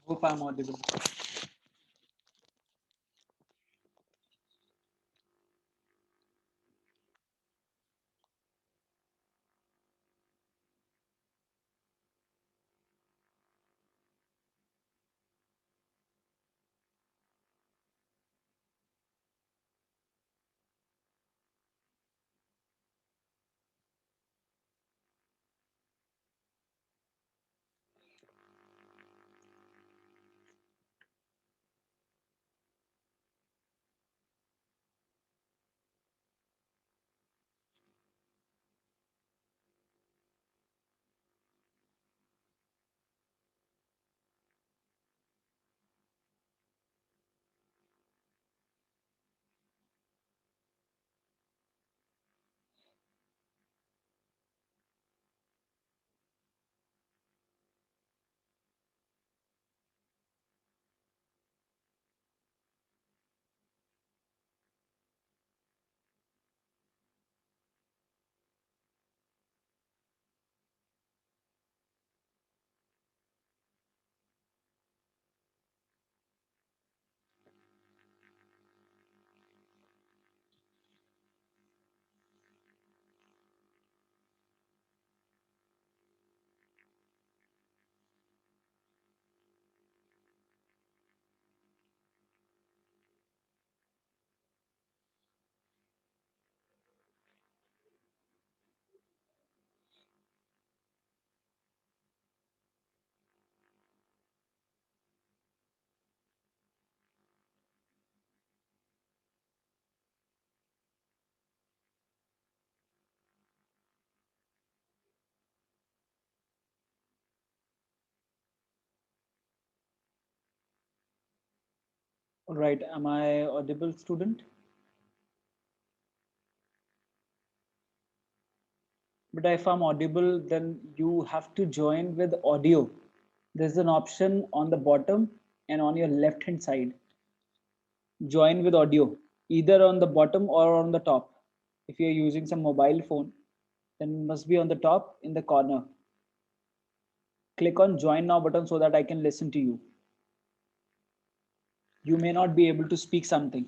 Hope I'm audible. All right, am I audible, student? But if I'm audible, then you have to join with audio. There's an option on the bottom and on your left hand side. Join with audio, either on the bottom or on the top. If you're using some mobile phone, then it must be on the top in the corner. Click on join now button so that I can listen to you. You may not be able to speak something.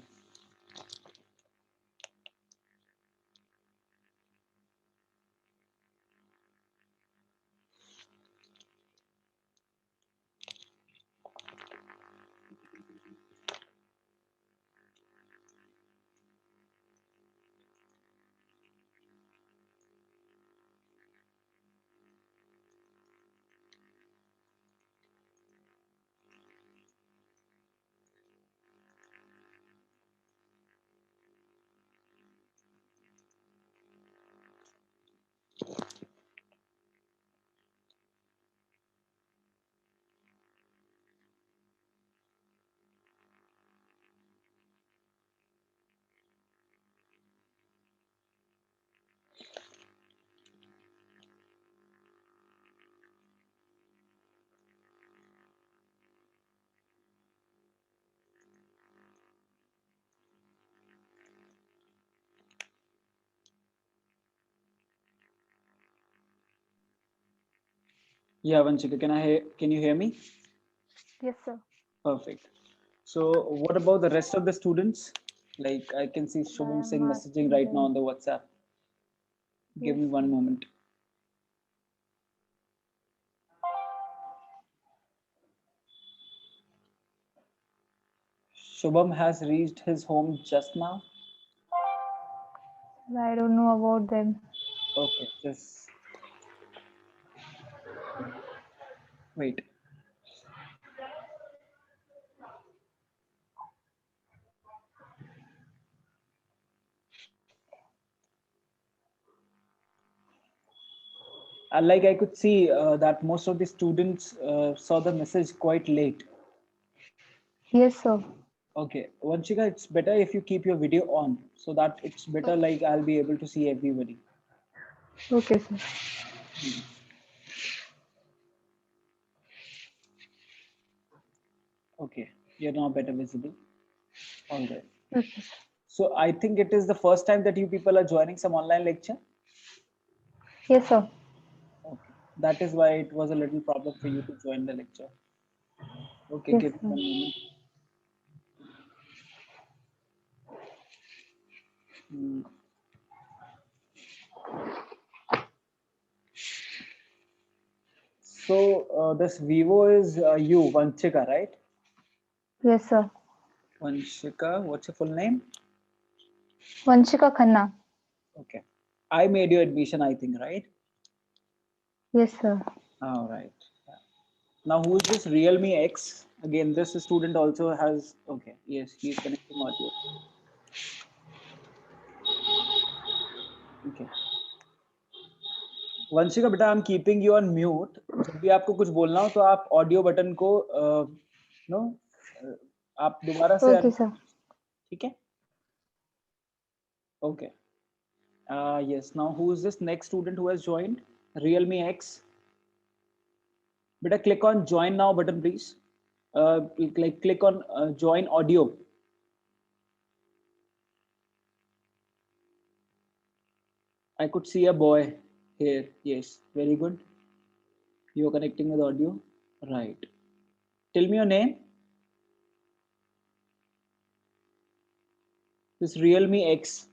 Yeah, Vanchika, can you hear me? Yes, sir. Perfect. So what about the rest of the students? Like I can see I Shubham am Singh messaging asking right now them. on the WhatsApp. Give Yes, me one sir. moment. Shubham has reached his home just now. I don't know about them. Okay, just wait. Like I could see that most of the students saw the message quite late. Yes, sir. Okay, Vanchika, it's better if you keep your video on so that it's better like I'll be able to see everybody. Okay, sir. Hmm. Okay, you're now better visible. All right. Okay, sir. So I think it is the first time that you people are joining some online lecture. Yes, sir. Okay. That is why it was a little problem for you to join the lecture. Okay, Yes, give me sir. 1 moment. Hmm. So this Vivo is you, Vanchika, right? Yes, sir. Vanchika, what's your full name? Vanshika Khanna. Okay. I made your admission, I think, right? Yes, sir. All right. Now, who is this Realme X? Again, this student also has. Okay, yes, he's connecting audio. Okay. Vanshika बेटा, I am keeping you on mute. जब भी आपको कुछ बोलना हो तो आप audio button को नो आप दोबारा से Okay, sir. ठीक है. Okay. Yes. Now, who is this next student who has joined? Realme X. Beta, click on join now button, please. Like click on join audio. I could see a boy here. Yes, very good. You are connecting with audio. Right. Tell me your name. This Realme X.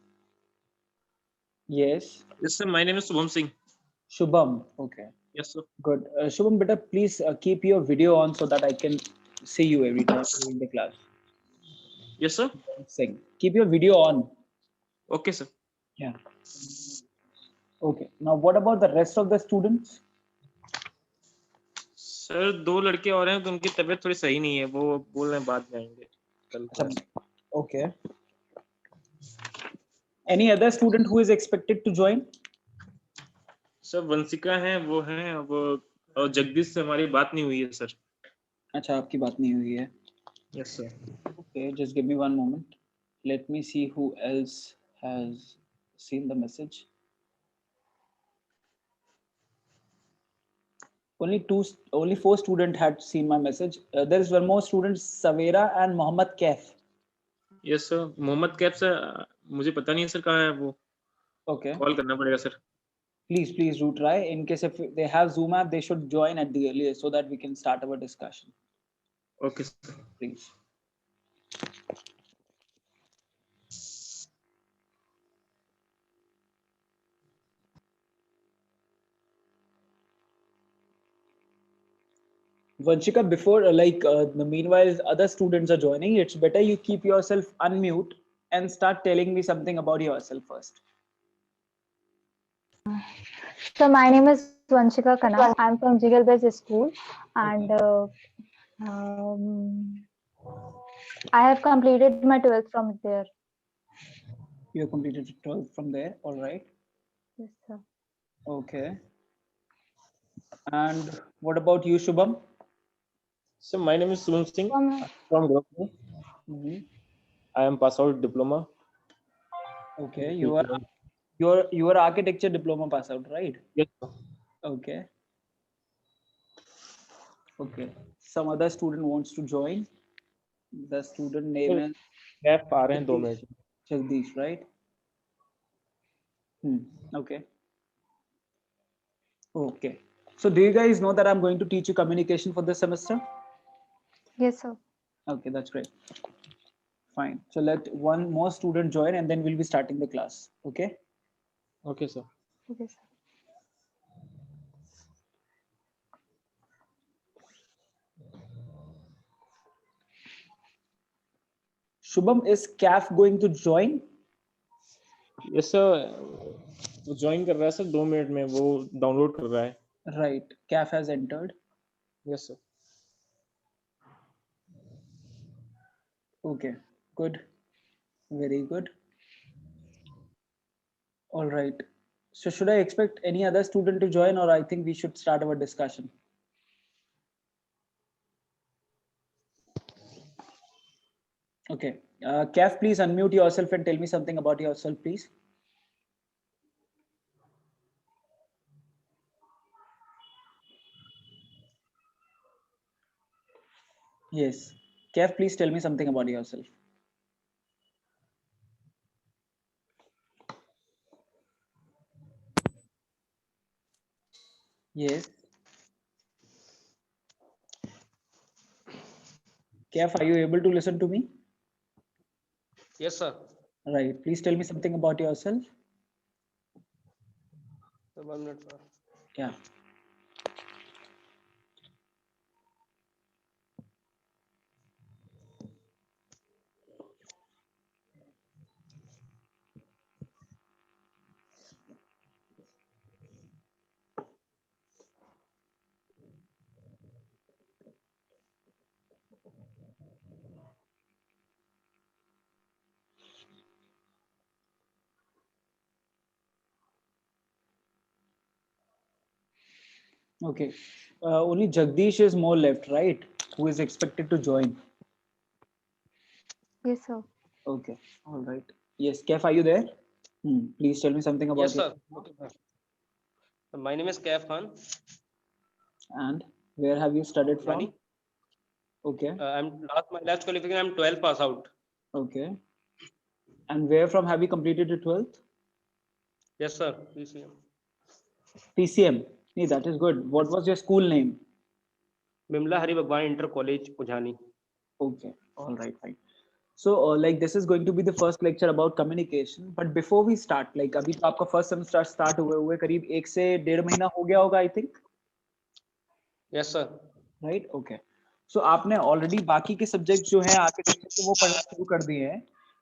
Yes. Yes, sir. My name is Subham Singh. Shubham. Okay. Yes, sir. Good. Shubham, beta, please keep your video on so that I can see you every time during the class. Yes, sir. Sing. Keep your video on. Okay, sir. Yeah. Okay. Now, what about the rest of the students? Sir 2 लड़के और हैं तो उनकी तबीयत थोड़ी सही नहीं है, वो बोल रहे हैं बाद में आएंगे कल class. Okay. Any other student who is expected to join? Sir Vanshika हैं, वो हैं, वो और जगदीश से हमारी बात नहीं हुई है सर. अच्छा, आपकी बात नहीं हुई है. Yes sir. Okay, just give me 1 moment. Let me see who else has seen the message. Only 4 students had seen my message. There is one more student, Savera and Mohammed Kaif. Yes sir. Mohammed Kaif sir मुझे पता नहीं है sir कहाँ है वो. Okay. Call करना पड़ेगा sir. Please do try. In case if they have Zoom app, they should join at the earliest so that we can start our discussion. Okay sir. Please. Vanchika, before meanwhile other students are joining, it's better you keep yourself unmute and start telling me something about yourself first. So my name is Vanshika Khanna. I'm from Jigal Base School, and I have completed my 12th from there. You have completed 12 from there, all right? Yes, sir. Okay. And what about you, Shubham? Sir my name is Shubham Singh From from Gorakhpur. Mhm. I am pass out diploma. Okay, you are architecture diploma pass out, right? Yes sir. Okay. Okay. Some other student wants to join. The student name is Kaif आ रहे हैं 2 मिनट. Jagdish, right? Okay. Okay. So do you guys know that I'm going to teach you communication for this semester? yes, sir. Okay, that's great. Fine. So let one more student join and then we'll be starting the class. Okay. Okay sir. Okay, sir. Shubham, is CAF going to join? Yes sir. वो join कर रहा है sir 2 minute में, वो download कर रहा है. Right. CAF has entered. Yes sir. Okay. Good. Very good. All right. So should I expect any other student to join, or I think we should start our discussion? Okay. CAF, please unmute yourself and tell me something about yourself, please. Yes. CAF, please tell me something about yourself. Yes. Kev, are you able to listen to me? Yes, sir. Right. Please tell me something about yourself. Sir, 1 minute, sir. Yeah. Okay. Only Jagdish is more left, right? Who is expected to join? Yes, sir. Okay. All right. Yes. Kev, are you there? Please tell me something about Yes, you. sir. Okay, sir. My name is Kaif Khan. And where have you studied from? Bani. Okay. My last qualification, I'm 12 pass out. Okay. And where from have you completed your 12th? Yes, sir. PCM. PCM. Nee, that is good. What was your school name? Bimla Hari Bhagwan Inter College, Ujhani. Okay. All right. Fine. So, like, this is going to be the first lecture about communication. But before we start, like, अभी तो आपका first semester start हुए करीब 1 से 1.5 महीना हो गया होगा, I think. Yes, sir. Right? Okay. So, आपने already बाकी के subjects जो हैं architecture के वो पढ़ना शुरू कर दिए हैं.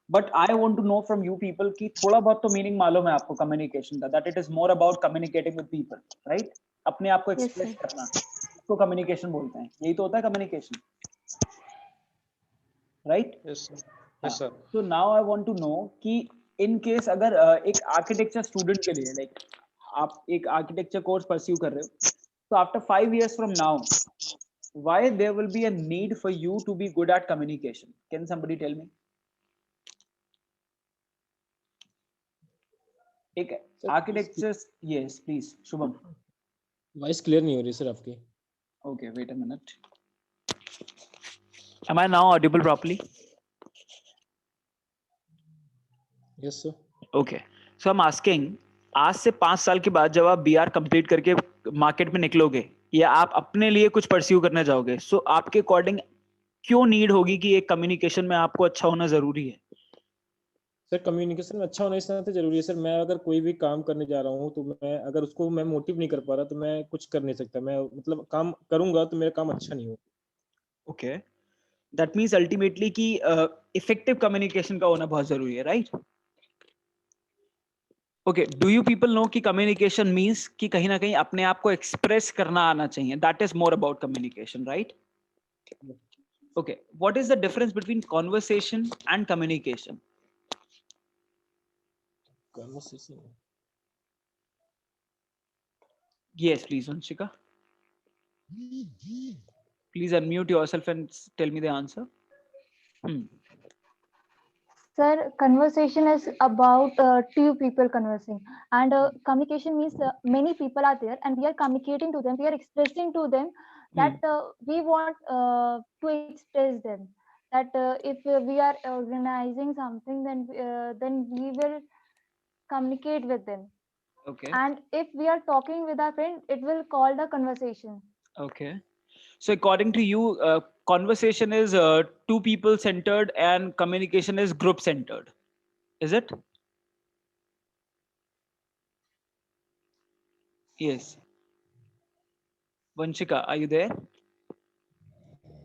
But I want to know from you people कि थोड़ा बहुत तो meaning मालूम है आपको communication का, that it is more about communicating with people, right? अपने आप को Yes, express sir. करना, उसको communication बोलते हैं. यही तो होता है communication, right? Yes, sir. हाँ. Yes, sir. So now I want to know कि in case अगर एक architecture student के लिए like आप एक architecture course pursue कर रहे हो, so after 5 years from now, why there will be a need for you to be good at communication? Can somebody tell me? एक architecture, yes, please, Shubham. Voice clear नहीं हो रही sir आपकी. Okay, wait a minute. Am I now audible properly? Yes sir. Okay. So I'm asking, आज से 5 साल के बाद जब आप बीआर कंप्लीट करके मार्केट में निकलोगे या आप अपने लिए कुछ परस्यू करना चाहोगे, सो आपके अकॉर्डिंग क्यों नीड होगी कि एक कम्युनिकेशन में आपको अच्छा होना जरूरी है? सर कम्युनिकेशन में अच्छा होना इस तरह से जरूरी है सर. मैं अगर कोई भी काम करने जा रहा हूँ तो मैं अगर उसको मैं मोटिव नहीं कर पा रहा तो मैं कुछ कर नहीं सकता. मैं मतलब काम करूंगा तो मेरा काम अच्छा नहीं होगा. ओके, दैट मींस अल्टीमेटली कि इफेक्टिव कम्युनिकेशन का होना बहुत जरूरी है, right? Okay, do you people know कि कम्युनिकेशन मींस कि कहीं ना कहीं अपने आप को एक्सप्रेस करना आना चाहिए. That is more about communication, right? Okay, what is the difference between conversation and communication? Conversation. Yes, please, Vanshika. Please unmute yourself and tell me the answer. Sir, conversation is about two people conversing, and communication means many people are there, and we are communicating to them. We are expressing to them that we want to express them. That if we are organizing something, then we will communicate with them. Okay. And if we are talking with our friend, it will call the conversation. Okay. So according to you, conversation is two people centered and communication is group centered. Is it? Yes. Vanshika, are you there?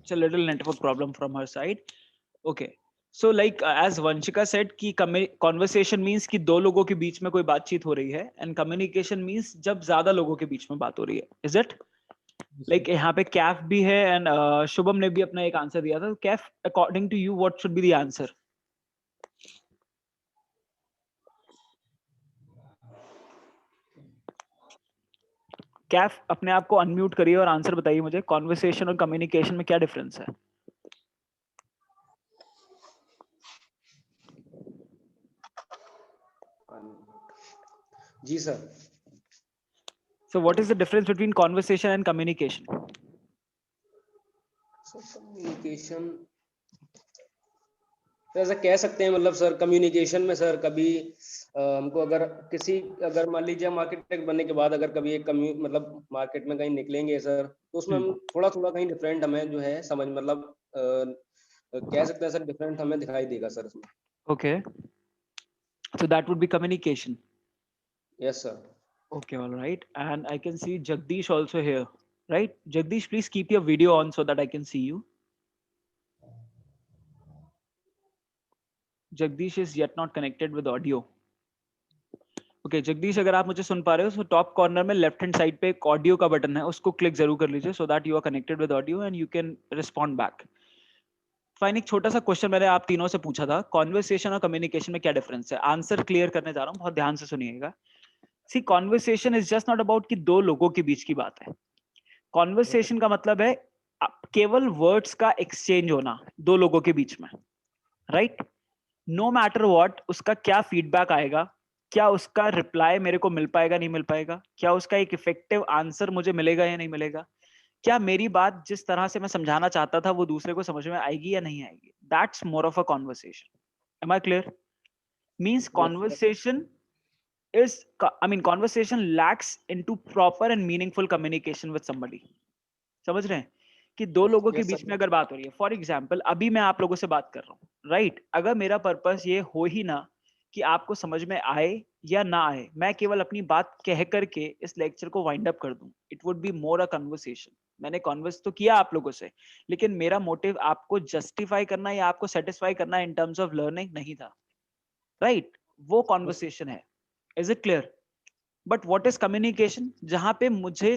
It's a little network problem from her side. Okay. So like as Vanshika said कि conversation means कि दो लोगों के बीच में कोई बातचीत हो रही है and communication means जब ज्यादा लोगों के बीच में बात हो रही है. Is it? Like यहाँ पे कैफ भी है and शुभम ने भी अपना एक आंसर दिया था. Kaif, according to you, what should be the answer? Kaif, अपने आप को अनम्यूट करिए और आंसर बताइए मुझे. कॉन्वर्सेशन और कम्युनिकेशन में क्या डिफरेंस है? जी sir. So what is the difference between conversation and communication? Sir communication ऐसा कह सकते हैं, मतलब सर कम्युनिकेशन में सर कभी हमको अगर मान लीजिए हम आर्किटेक्ट बनने के बाद अगर कभी एक मतलब मार्केट में कहीं निकलेंगे सर, तो उसमें हम थोड़ा कहीं डिफरेंट हमें जो है समझ मतलब कह सकते हैं सर डिफरेंट हमें दिखाई देगा सर इसमें। Okay, so that would be communication. Yes sir. Okay, all right. And I can see Jagdish also here, right? Jagdish, please keep your video on so that I can see you. Jagdish is yet not connected with audio. Okay, Jagdish, अगर आप मुझे सुन पा रहे हो तो top corner में left hand side पे एक ऑडियो का बटन है, उसको क्लिक जरूर कर लीजिए so that you are connected with audio and you can respond back. Fine, एक छोटा सा क्वेश्चन मैंने आप तीनों से पूछा था, कॉन्वर्सेशन और कम्युनिकेशन में क्या डिफरेंस है? आंसर क्लियर करने जा रहा हूँ, बहुत ध्यान से सुनिएगा। See, conversation is just not about कि दो लोगों के बीच की बात है। कॉन्वर्सेशन का मतलब है केवल वर्ड्स का एक्सचेंज होना दो लोगों के बीच में, राइट? नो मैटर व्हाट उसका क्या फीडबैक आएगा, क्या उसका रिप्लाई मेरे को मिल पाएगा नहीं मिल पाएगा, क्या उसका एक इफेक्टिव आंसर मुझे मिलेगा या नहीं मिलेगा, क्या मेरी बात जिस तरह से मैं समझाना चाहता था वो दूसरे को समझ में आएगी या नहीं आएगी, that's more of a conversation. Am I clear? Means conversation is, I mean, conversation lacks into proper and meaningful communication with somebody. समझ रहे हैं कि दो लोगों के बीच में अगर बात हो रही है, फॉर एग्जाम्पल अभी मैं आप लोगों से बात कर रहा हूँ, राइट? अगर मेरा पर्पस ये हो ही ना कि आपको समझ में आए या ना आए, मैं केवल अपनी बात कह करके इस लेक्चर को वाइंड अप कर दूं, it would be more a conversation. मैंने कॉन्वर्स तो किया आप लोगों से, लेकिन मेरा मोटिव आपको जस्टिफाई करना या आपको सेटिस्फाई करना इन टर्म्स ऑफ लर्निंग नहीं था, राइट? वो कॉन्वर्सेशन है। Is it clear? But what is communication? जहां पे मुझे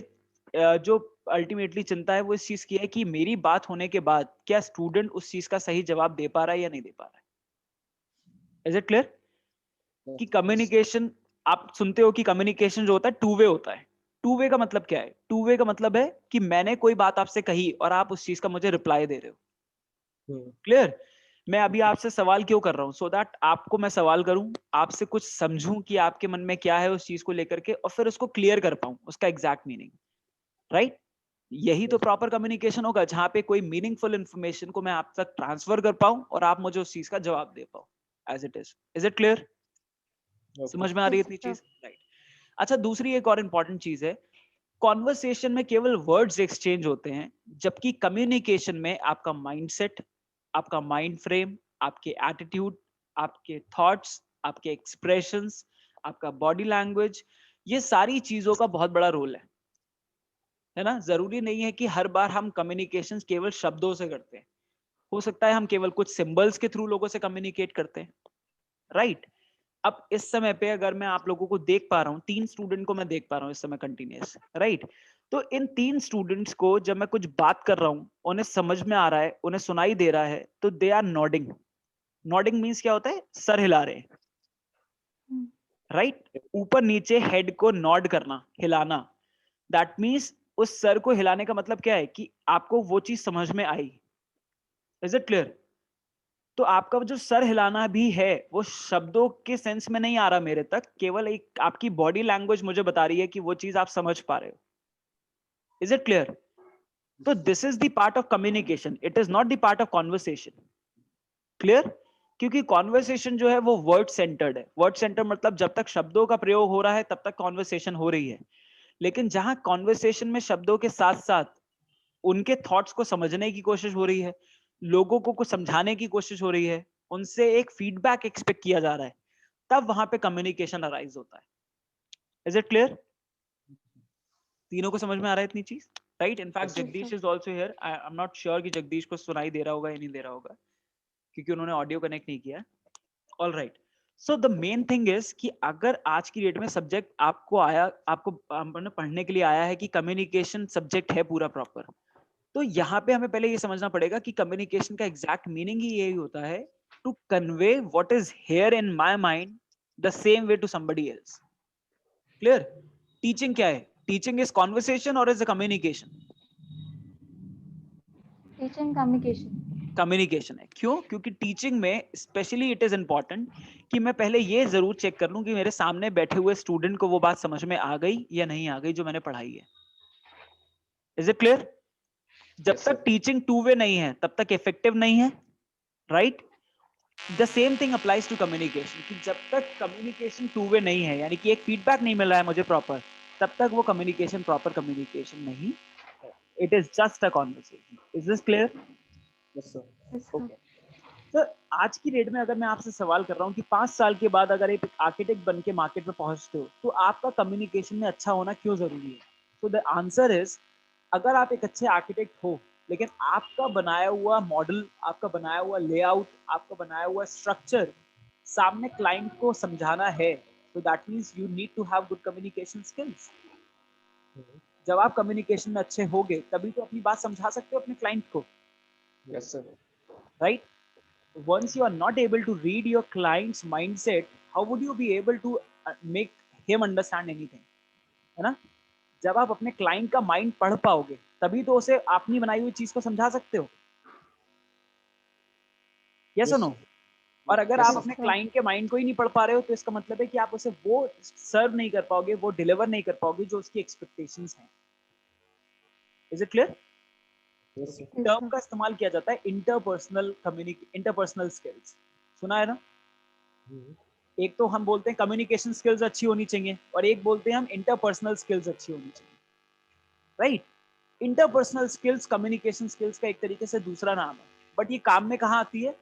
जो अल्टीमेटली चिंता है वो इस चीज की है कि मेरी बात होने के बाद क्या स्टूडेंट उस चीज का सही जवाब दे पा रहा है या नहीं दे पा रहा है। Is it clear? कि कम्युनिकेशन, आप सुनते हो कि कम्युनिकेशन जो होता है टू वे होता है। टू वे का मतलब क्या है? टू वे का मतलब है कि मैंने कोई बात आपसे कही और आप उस चीज का मुझे रिप्लाई दे रहे हो। क्लियर? मैं अभी आपसे सवाल क्यों कर रहा हूं? सो दैट आपको मैं सवाल करूं, आपसे कुछ समझूं कि आपके मन में क्या है उस चीज को लेकर के, और फिर उसको क्लियर कर पाऊं, उसका एग्जैक्ट मीनिंग, राइट? यही तो प्रॉपर कम्युनिकेशन होगा, जहां पे कोई मीनिंगफुल इंफॉर्मेशन को मैं आप तक ट्रांसफर कर पाऊं और आप मुझे उस चीज का जवाब दे पाओ as it is. Is it clear? समझ में आ रही है इतनी चीज? राइट। अच्छा, दूसरी एक और इंपॉर्टेंट चीज है, कॉन्वर्सेशन में केवल वर्ड्स एक्सचेंज होते हैं, जबकि कम्युनिकेशन में आपका माइंडसेट, आपका माइंड फ्रेम, आपके एटीट्यूड, आपके थॉट्स, आपके एक्सप्रेशंस, आपका बॉडी लैंग्वेज, ये सारी चीजों का बहुत बड़ा रोल है ना? जरूरी नहीं है कि हर बार हम कम्युनिकेशन केवल शब्दों से करते हैं, हो सकता है हम केवल कुछ सिंबल्स के थ्रू लोगों से कम्युनिकेट करते हैं, राइट? अब इस समय पे अगर मैं आप लोगों को देख पा रहा हूँ, 3 स्टूडेंट को मैं देख पा रहा हूँ इस समय कंटिन्यूअस, राइट? तो इन 3 स्टूडेंट्स को जब मैं कुछ बात कर रहा हूँ, उन्हें समझ में आ रहा है, उन्हें सुनाई दे रहा है, तो they are nodding. Nodding means क्या होता है? सर हिला रहे हैं, राइट? ऊपर नीचे हेड को नॉड करना, हिलाना। दैट मीन्स उस सर को हिलाने का मतलब क्या है कि आपको वो चीज समझ में आई। Is it clear? तो आपका जो सर हिलाना भी है वो शब्दों के सेंस में नहीं आ रहा मेरे तक, केवल एक आपकी बॉडी लैंग्वेज मुझे बता रही है कि वो चीज आप समझ पा रहे हो। Is it clear? तो this is the part of communication, it is not the part of conversation. Clear? क्योंकि कॉन्वर्सेशन जो है वो वर्ड सेंटर्ड है। वर्ड सेंटर मतलब जब तक शब्दों का प्रयोग हो रहा है तब तक कॉन्वर्सेशन हो रही है, लेकिन जहां कॉन्वर्सेशन में शब्दों के साथ साथ उनके थॉट्स को समझने की कोशिश हो रही है, लोगों को कुछ समझाने की कोशिश हो रही है, उनसे एक फीडबैक एक्सपेक्ट किया जा रहा है, तब वहां पे कम्युनिकेशन अराइज होता है। Is it clear? तीनों को समझ में आ रहा है इतनी चीज, right? In fact Jagdish is also here. I am not sure कि जगदीश को सुनाई दे रहा होगा या नहीं दे रहा होगा, क्योंकि उन्होंने ऑडियो कनेक्ट नहीं किया। All right. So the main thing is कि अगर आज की डेट में सब्जेक्ट आपको आया, आपको पढ़ने के लिए आया है कि कम्युनिकेशन सब्जेक्ट है पूरा प्रॉपर, तो यहाँ पे हमें पहले ये समझना पड़ेगा कि कम्युनिकेशन का एग्जैक्ट मीनिंग ही यही होता है, to convey what is here in my mind the same way to somebody else. Clear? Teaching क्या है? टीचिंग इज कॉन्वर्सेशन और is a communication? Teaching communication. Communication है। क्यों? क्योंकि टीचिंग में स्पेशली इट इज इंपॉर्टेंट कि मैं पहले ये जरूर चेक कर लूं कि मेरे सामने बैठे हुए स्टूडेंट को वो बात समझ में आ गई या नहीं आ गई जो मैंने पढ़ाई है। Is it clear? जब तक टीचिंग टू वे नहीं है तब तक इफेक्टिव नहीं है, right? The same thing applies to communication, कि जब तक कम्युनिकेशन टू वे नहीं है, यानी कि एक फीडबैक नहीं मिल रहा है मुझे प्रॉपर, तब तक वो कम्युनिकेशन प्रॉपर कम्युनिकेशन नहीं है। It is just a conversation. Is this clear? Yes sir. Yes, sir. Okay तो आज की डेट में अगर मैं आपसे सवाल कर रहा हूँ कि 5 साल के बाद अगर एक आर्किटेक्ट बन के मार्केट में पहुंचते हो तो आपका कम्युनिकेशन में अच्छा होना क्यों जरूरी है? तो द आंसर इज, अगर आप एक अच्छे आर्किटेक्ट हो लेकिन आपका बनाया हुआ मॉडल, आपका बनाया हुआ लेआउट, आपका बनाया हुआ स्ट्रक्चर सामने क्लाइंट को समझाना है, तो that means you need to have good communication skills. जब आप कम्युनिकेशन में अच्छे होगे तभी तो अपनी बात समझा सकते हो अपने क्लाइंट को, yes sir. Right? Once you are not able to read your client's mindset, how would you be able to make him understand anything? है ना? जब आप अपने क्लाइंट का माइंड पढ़ पाओगे तभी तो उसे अपनी बनाई हुई चीज को समझा सकते हो। यस और नो? और अगर Yes, आप sir. अपने क्लाइंट के माइंड को ही नहीं पढ़ पा रहे हो तो इसका मतलब है कि आप उसे वो सर्व नहीं कर पाओगे, वो डिलीवर नहीं कर पाओगे जो उसकी एक्सपेक्टेशंस हैं। Is it clear? Yes, sir. Yes, term sir. का इस्तेमाल किया जाता है इंटरपर्सनल स्किल्स। सुना है ना? एक तो हम बोलते हैं कम्युनिकेशन स्किल्स अच्छी होनी चाहिए और एक बोलते हैं हम इंटरपर्सनल स्किल्स अच्छी होनी चाहिए, right? Interpersonal skills communication skills का एक तरीके से दूसरा नाम है, बट ये काम में कहाँ आती है?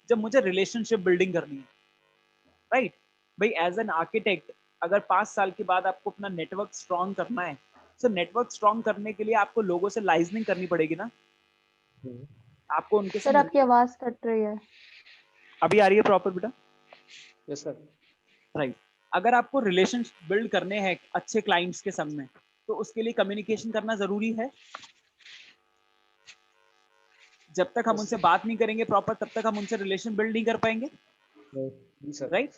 जब मुझे रिलेशनशिप बिल्डिंग करनी है, राइट? भाई एज एन आर्किटेक्ट अगर 5 साल के बाद आपको अपना नेटवर्क स्ट्रॉन्ग करना है, तो नेटवर्क स्ट्रॉन्ग करने के लिए आपको लोगों से लाइजनिंग करनी पड़ेगी ना, आपको उनके से सर आपकी आवाज कट रही है। अभी आ रही है प्रॉपर बेटा? Yes, sir. राइट। अगर आपको रिलेशन बिल्ड करने हैं अच्छे क्लाइंट्स के संग में, तो उसके लिए कम्युनिकेशन करना जरूरी है। जब तक हम Yes, उनसे sir. बात नहीं करेंगे प्रॉपर तब तक हम उनसे रिलेशन बिल्ड नहीं कर पाएंगे, Yes, sir. राइट?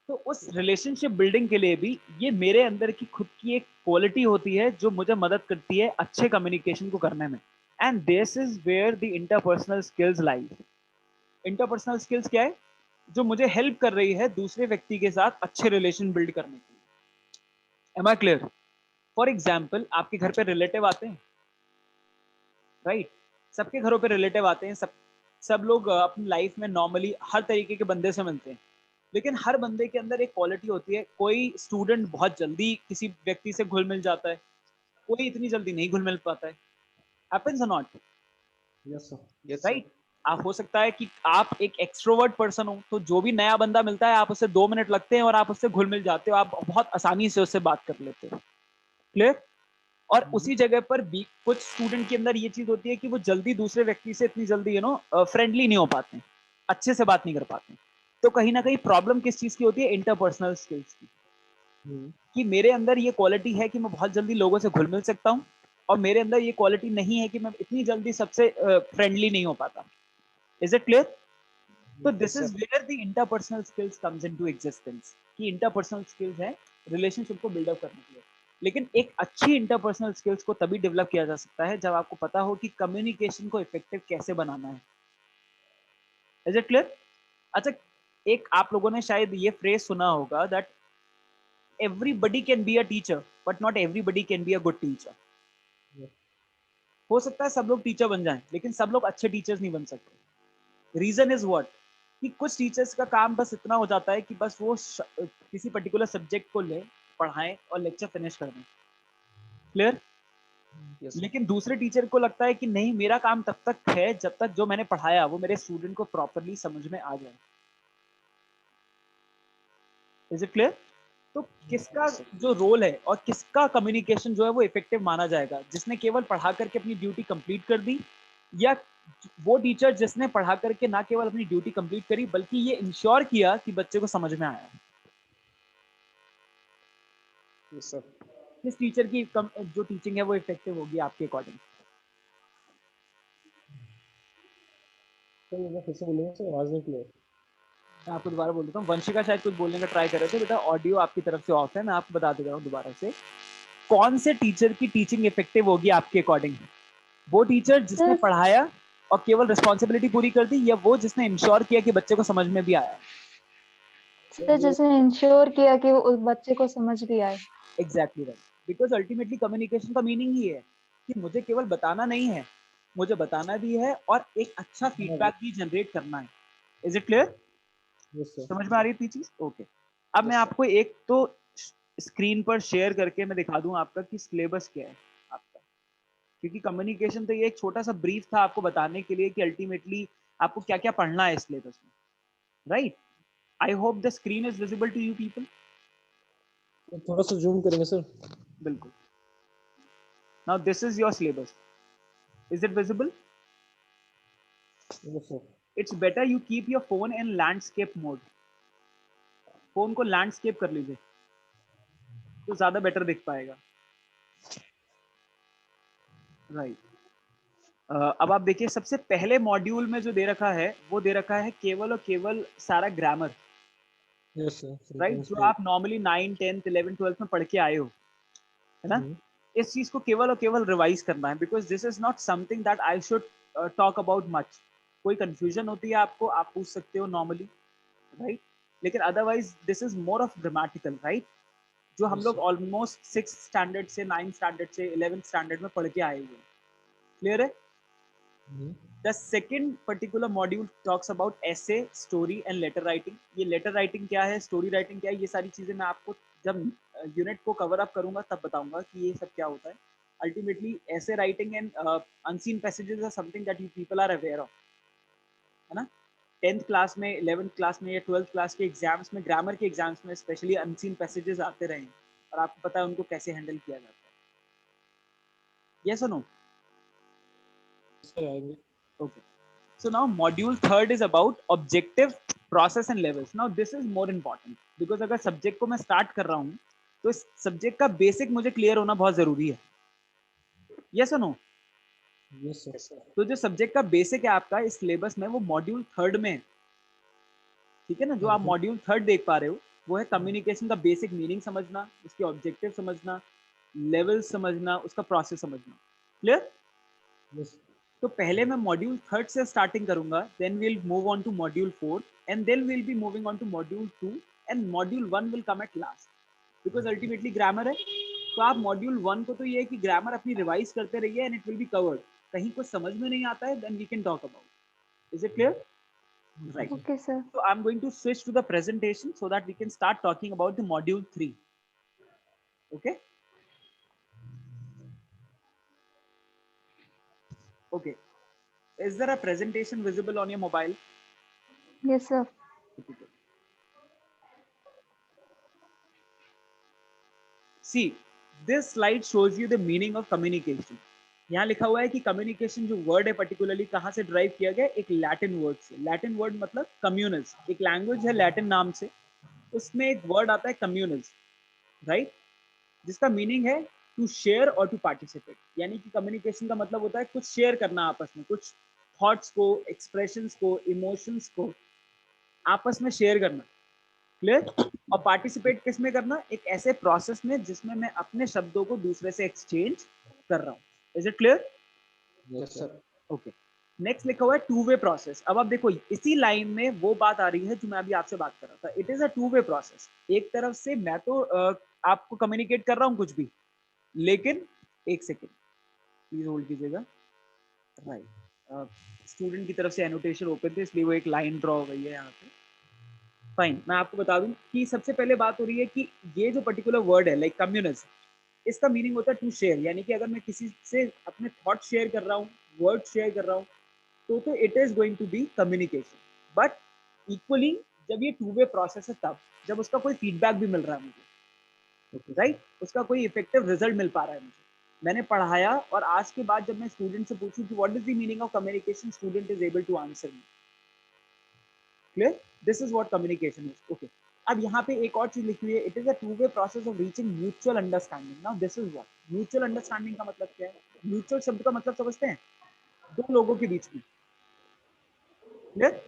तो उस रिलेशनशिप बिल्डिंग के लिए भी ये मेरे अंदर की खुद की एक क्वालिटी होती है जो मुझे मदद करती है अच्छे कम्युनिकेशन को करने में। And this is where the interpersonal skills lies. Interpersonal skills क्या है? जो मुझे हेल्प कर रही है दूसरे व्यक्ति के साथ अच्छे रिलेशन बिल्ड करने के लिए। Am I clear? For example आपके घर पे रिलेटिव आते हैं, राइट? सबके घरों पे रिलेटिव आते हैं, सब लोग अपनी लाइफ में नॉर्मली हर तरीके के बंदे से मिलते हैं, लेकिन हर बंदे के अंदर एक क्वालिटी होती है। कोई स्टूडेंट बहुत जल्दी किसी व्यक्ति से घुल मिल जाता है, कोई इतनी जल्दी नहीं घुल मिल पाता है। हैपेंस और not, Yes, sir. Yes, sir. Right? आप हो सकता है कि आप एक एक्सट्रोवर्ट पर्सन हो, तो जो भी नया बंदा मिलता है आप उससे 2 मिनट लगते हैं और आप उससे घुल मिल जाते हो, आप बहुत आसानी से उससे बात कर लेते हो। क्लियर? और उसी जगह पर भी कुछ स्टूडेंट के अंदर ये चीज होती है कि वो जल्दी दूसरे व्यक्ति से इतनी जल्दी फ्रेंडली नहीं हो पाते, अच्छे से बात नहीं कर पाते। तो कहीं ना कहीं प्रॉब्लम किस चीज की होती है? इंटरपर्सनल स्किल्स की। कि मेरे अंदर ये क्वालिटी है कि मैं बहुत जल्दी लोगों से घुल मिल सकता हूँ और मेरे अंदर ये क्वालिटी नहीं है कि मैं इतनी जल्दी सबसे फ्रेंडली नहीं हो पाता। Is it clear? तो this Yes, is sir. Where the interpersonal skills comes into existence. कि इंटरपर्सनल स्किल्स है रिलेशनशिप को बिल्डअप करने के लिए। लेकिन एक अच्छी इंटरपर्सनल स्किल्स को तभी डेवलप किया जा सकता है जब आपको पता हो कि कम्युनिकेशन को इफेक्टिव कैसे बनाना है। Is it clear? अच्छा, एक आप लोगों ने शायद ये फ्रेज सुना होगा that everybody can be a teacher but not everybody can be a good teacher. हो सकता है सब लोग टीचर बन जाएं लेकिन सब लोग अच्छे टीचर्स नहीं बन सकते। Reason is what? कि कुछ टीचर्स का काम बस इतना हो जाता है कि बस वो किसी पर्टिकुलर सब्जेक्ट को ले, पढ़ाएं और लेक्चर फिनिश कर दें। क्लियर? Yes, sir. लेकिन दूसरे टीचर को लगता है कि नहीं, मेरा काम तब तक है जब तक जो मैंने पढ़ाया वो मेरे स्टूडेंट को प्रॉपरली समझ में आ जाए। Is it clear? तो किसका Yes, sir. जो रोल है और किसका कम्युनिकेशन जो है वो इफेक्टिव माना जाएगा? जिसने केवल पढ़ा करके अपनी ड्यूटी कंप्लीट कर दी, या वो टीचर जिसने पढ़ा करके ना केवल अपनी ड्यूटी कंप्लीट करी बल्कि ये इंश्योर किया कि बच्चे को समझ में आया? Yes, sir. किस टीचर की जो टीचिंग है वो इफेक्टिव होगी आपके अकॉर्डिंग? तो मैं फिर से बोलूंगा सर, आवाज नहीं क्लियर। मैं आपको दोबारा बोल देता हूँ। वंशिका शायद कुछ बोलने का ट्राई कर रहे थे बेटा, ऑडियो आपकी तरफ से ऑफ है। मैं आपको बता दे रहा हूँ दोबारा से, कौन से टीचर की टीचिंग इफेक्टिव होगी आपके अकॉर्डिंग? वो टीचर जिसने सर पढ़ाया और केवल रिस्पॉन्सिबिलिटी पूरी कर दी, या वो जिसने इंश्योर किया कि बच्चे को समझ में भी आया? सर जिसने इंश्योर किया कि वो उस बच्चे को समझ भी आए। Exactly right. Because ultimately communication का मीनिंग ही है कि मुझे केवल बताना नहीं है, मुझे बताना भी है और एक अच्छा फीडबैक भी जनरेट करना है। Is it clear? Yes sir. समझ में आ रही थी चीज? ओके। अब मैं Yes, sir. आपको एक तो स्क्रीन पर शेयर करके मैं दिखा दूं आपका कि सिलेबस क्या है आपका, क्योंकि कम्युनिकेशन तो ये एक छोटा सा ब्रीफ था आपको बताने के लिए कि अल्टीमेटली आपको क्या क्या पढ़ना है इस सिलेबस में, right? I hope the screen is visible to you people. थोड़ा सा जूम करेंगे सर। बिल्कुल। Now this is your syllabus, is it visible? Yes sir. It's better you keep your phone in landscape mode. Phone को landscape कर लीजिए तो ज्यादा better दिख पाएगा, राइट? अब आप देखिए सबसे पहले मॉड्यूल में जो दे रखा है वो दे रखा है केवल और केवल सारा ग्रामर, यस सर। राइट? जो आप नॉर्मली 9, 10, 11, 12 में पढ़ के आए हो, है ना? इस चीज को केवल और केवल रिवाइज करना है, because this is not something that I should talk about much. कोई कंफ्यूजन होती है आपको, आप पूछ सकते हो नॉर्मली, राइट? लेकिन otherwise this is more of grammatical, right? जो हम लोग ऑलमोस्ट 6th स्टैंडर्ड से 9th स्टैंडर्ड से 11th स्टैंडर्ड में पढ़ के आए हुए हैं। क्लियर है? The second particular module talks about essay, story and letter writing. ये letter writing क्या है, story writing क्या है, ये सारी चीजें मैं आपको जब यूनिट को कवर अप करूंगा तब बताऊंगा कि ये सब क्या होता है। Ultimately, essay writing and unseen passages are something that you people are aware of, है ना? 10th क्लास में, 11th क्लास में या 12th क्लास के एग्जाम्स में, ग्रामर के एग्जाम्स में स्पेशली अनसीन पैसेजेस आते रहे हैं और आपको पता है उनको कैसे हैंडल किया जाता है। यस और नो? सर आएंगे। Okay. So now module 3rd is about objective, process and levels. Now this is more important because अगर subject को मैं start कर रहा हूँ तो इस subject का basic मुझे clear होना बहुत जरूरी है। Yes or no? Yes sir. तो जो subject का basic है आपका इस syllabus में वो module 3rd में है, ठीक है ना? जो आप module 3rd देख पा रहे हो वो है communication का basic meaning समझना, उसके objective समझना, levels समझना, उसका process समझना। Clear? यस। तो पहले मैं मॉड्यूल 3rd से स्टार्टिंग करूंगा, then will move on to module 4 and then will be moving on to module 2 and module 1 will come at last, because ultimately grammar है। तो आप मॉड्यूल 1 को तो ये है कि ग्रामर अपनी रिवाइज करते रहिए and it will be covered. कहीं कुछ समझ में नहीं आता है then we can talk about, is it clear? Right. Okay, sir. So I'm going to switch to the presentation so that we can start talking about the module 3. Okay? Okay. Is there a presentation visible on your mobile? Yes, sir. See, this slide shows you the meaning of communication. यहाँ लिखा हुआ है कि communication जो word है particularly कहाँ से drive किया गया, एक लैटिन वर्ड से। लैटिन वर्ड मतलब कम्युनस, एक लैंग्वेज है लैटिन नाम से, उसमें एक वर्ड आता है कम्युनस, राइट? जिसका मीनिंग है टू शेयर और टू पार्टिसिपेट। यानी कि कम्युनिकेशन का मतलब होता है कुछ शेयर करना आपस में, कुछ थॉट्स को, एक्सप्रेशंस को, इमोशंस को आपस में शेयर करना। क्लियर? और पार्टिसिपेट किस में करना? एक ऐसे प्रोसेस में जिसमें मैं अपने शब्दों को दूसरे से एक्सचेंज कर रहा हूँ। Is it clear? Yes sir. Okay. Next लिखा हुआ है टू वे प्रोसेस। अब आप देखो इसी लाइन में वो बात आ रही है जो मैं अभी आपसे बात कर रहा था। It is a two way process. एक तरफ से मैं तो आपको कम्युनिकेट कर रहा हूँ कुछ भी, लेकिन एक सेकेंड प्लीज होल्ड कीजिएगा। राइट, स्टूडेंट की तरफ से एनोटेशन ओपन थे इसलिए वो एक लाइन ड्रॉ हो गई है यहाँ पे। फाइन, मैं आपको बता दूं कि सबसे पहले बात हो रही है कि ये जो पर्टिकुलर वर्ड है लाइक कम्युनिज्म, इसका मीनिंग होता है टू शेयर। यानी कि अगर मैं किसी से अपने थॉट शेयर कर रहा हूँ, वर्ड शेयर कर रहा हूँ, तो it is going to be communication. But equally जब ये टू वे प्रोसेस है तब जब उसका कोई फीडबैक भी मिल रहा है मुझे, राइट? उसका कोई इफेक्टिव रिजल्ट मिल पा रहा है मुझे, मैंने पढ़ाया और आज के बाद जब मैं स्टूडेंट से पूछूं कि what is the meaning of communication, student is able to answer me. Clear? This is what communication is. Okay, अब यहाँ पे एक और चीज लिखी हुई है, it is a two way process of reaching mutual understanding. Now this is what mutual understanding का मतलब क्या है? म्यूचुअल शब्द का मतलब समझते हैं? दो लोगों के बीच में। क्लियर?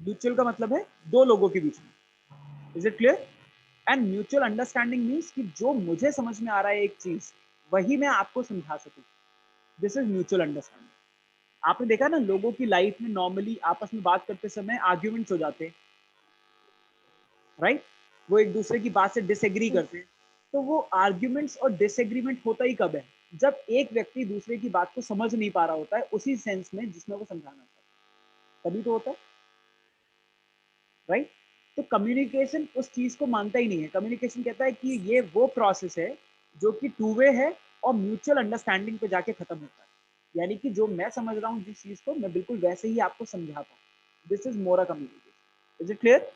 म्यूचुअल का मतलब है दो लोगों के बीच में। Is it clear? And mutual understanding means कि जो मुझे समझ में आ रहा है एक चीज वही मैं आपको समझा सकूं। This is mutual understanding. आपने देखा ना लोगों की लाइफ में नॉर्मली आपस में बात करते समय आर्ग्यूमेंट्स हो जाते हैं, राइट? वो एक दूसरे की बात से डिसएग्री करते हैं। तो वो आर्ग्यूमेंट्स और डिसएग्रीमेंट होता ही कब है? जब एक व्यक्ति दूसरे की बात को समझ नहीं पा रहा होता है उसी सेंस में जिसमें वो समझाना चाहता है, तभी तो होता है, राइट? तो कम्युनिकेशन उस चीज को मानता ही नहीं है। कम्युनिकेशन कहता है कि ये वो प्रोसेस है जो कि टू वे है और म्यूचुअल अंडरस्टैंडिंग पे जाके खत्म होता है। यानी कि जो मैं समझ रहा हूँ जिस चीज को, मैं बिल्कुल वैसे ही आपको समझा पाऊँ। This is more a communication. Is it clear?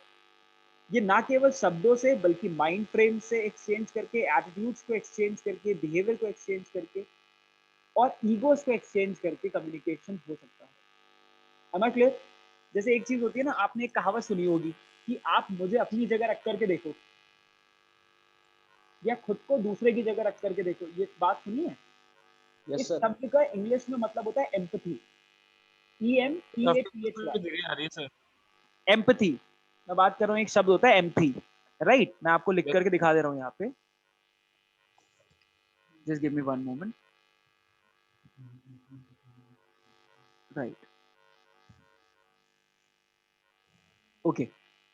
ये ना केवल शब्दों से बल्कि माइंड फ्रेम से एक्सचेंज करके, एटीट्यूड्स को एक्सचेंज करके, बिहेवियर को एक्सचेंज करके और ईगोस को एक्सचेंज करके कम्युनिकेशन हो सकता है। Am I clear? जैसे एक चीज होती है ना, आपने एक कहावत सुनी होगी कि आप मुझे अपनी जगह रख करके देखो या खुद को दूसरे की जगह रख करके देखो। ये बात सुनी है? यस इस सर। शब्द का इंग्लिश में मतलब होता है एम्पथी। EMPATHY। धीरे आ रही है सर। एम्पथी। मैं बात कर रहा हूँ, एक शब्द होता है एम्पथी, राइट? मैं आपको लिख करके दिखा दे रहा हूँ यहाँ पे। Just give me one moment. Right, okay,